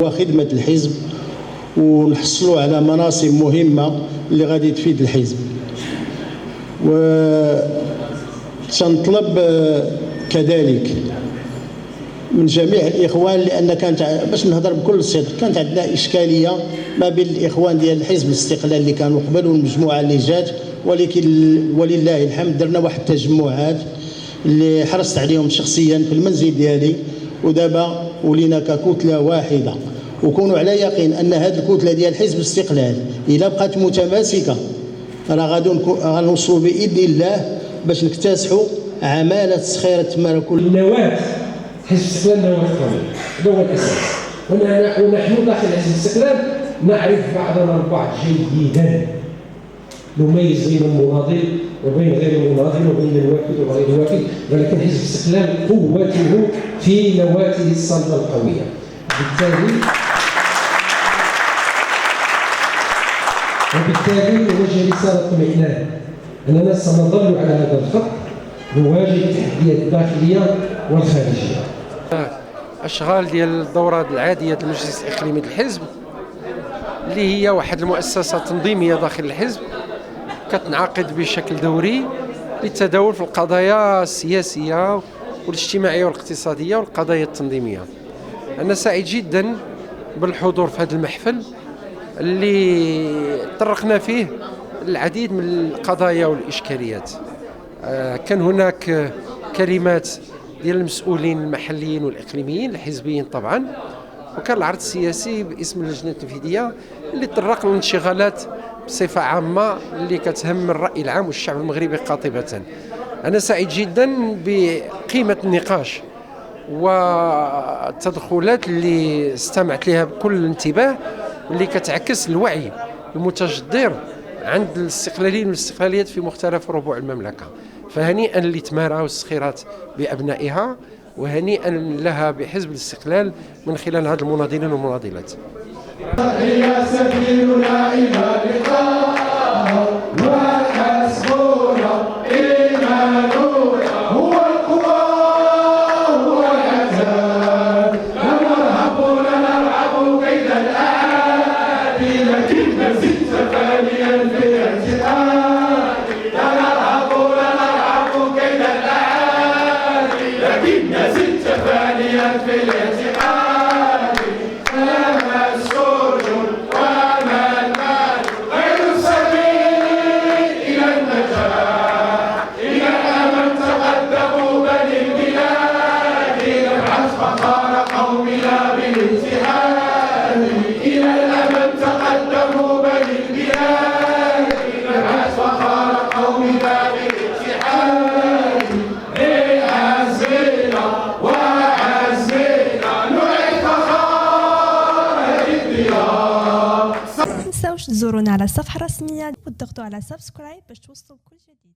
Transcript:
وخدمة الحزب ونحصلوا على مناصب مهمة اللي غادي تفيد الحزب. وتنطلب كذلك من جميع الإخوان، لأن كانت باش نهضر بكل صدق كانت عندنا إشكالية ما بين الإخوان ديال الحزب الاستقلال اللي كانوا قبل والمجموعة اللي جات، ولكن ولله الحمد درنا واحد التجمعات اللي حرصت عليهم شخصيا في المنزل ديالي، ودابا ولينا ككتلة واحدة. وكونوا على يقين أن هذه الكتلة ديال حزب الاستقلال إذا بقات متماسكة راه غنوصلوا بإذن الله باش نكتسحوا عمالة تسخير التماركل. النواة حزب الاستقلال نواة قوية، هذا هو الأساس. ونحن داخل حزب الاستقلال نعرف بعضنا البعض جيدا، نميز بين المناضل وبين غير المناضل وبين الواكد وغير الواكد، ولكن حزب الاستقلال قوته في نواته الصلبة القوية. وبالتالي نوجه رسالة اطمئنان أننا سنظل على هذا الخط نواجه التحديات الداخلية والخارجية. أشغال ديال الدورة العادية المجلس الإقليمي للحزب اللي هي واحد المؤسسة تنظيمية داخل الحزب كتنعقد بشكل دوري للتداول في القضايا السياسية والاجتماعية والاقتصادية والقضايا التنظيمية. أنا سعيد جدا بالحضور في هذا المحفل اللي طرقنا فيه العديد من القضايا والإشكاليات. كان هناك كلمات ديال المسؤولين المحليين والإقليميين الحزبيين طبعا، وكان العرض السياسي باسم اللجنة التنفيذية اللي طرق للانشغالات بصفة عامة اللي كتهم الرأي العام والشعب المغربي قاطبة. أنا سعيد جدا بقيمة النقاش والتدخلات اللي استمعت لها بكل انتباه، واللي كتعكس الوعي المتجدر عند الاستقلاليين والاستقلاليات في مختلف ربوع المملكة. فهنيئا لتمارا والسخيرات بأبنائها، وهنيئا لها بحزب الاستقلال من خلال هذه المناضلين والمناضلات. هي سبيلنا إلى اللقاء وحسبنا إيماننا هو القوى هو العزاء، نرهب نلعب كيد الأعادي لكن نزيد ثانيا في الاعتقاد، نرهب نلعب كيد الأعادي لكن نزيد ثانيا في الاعتقاد. تنساوش تزورونا على الصفحة الرسمية وتضغطوا على سبسكرايب باش توصلوا بكل جديد.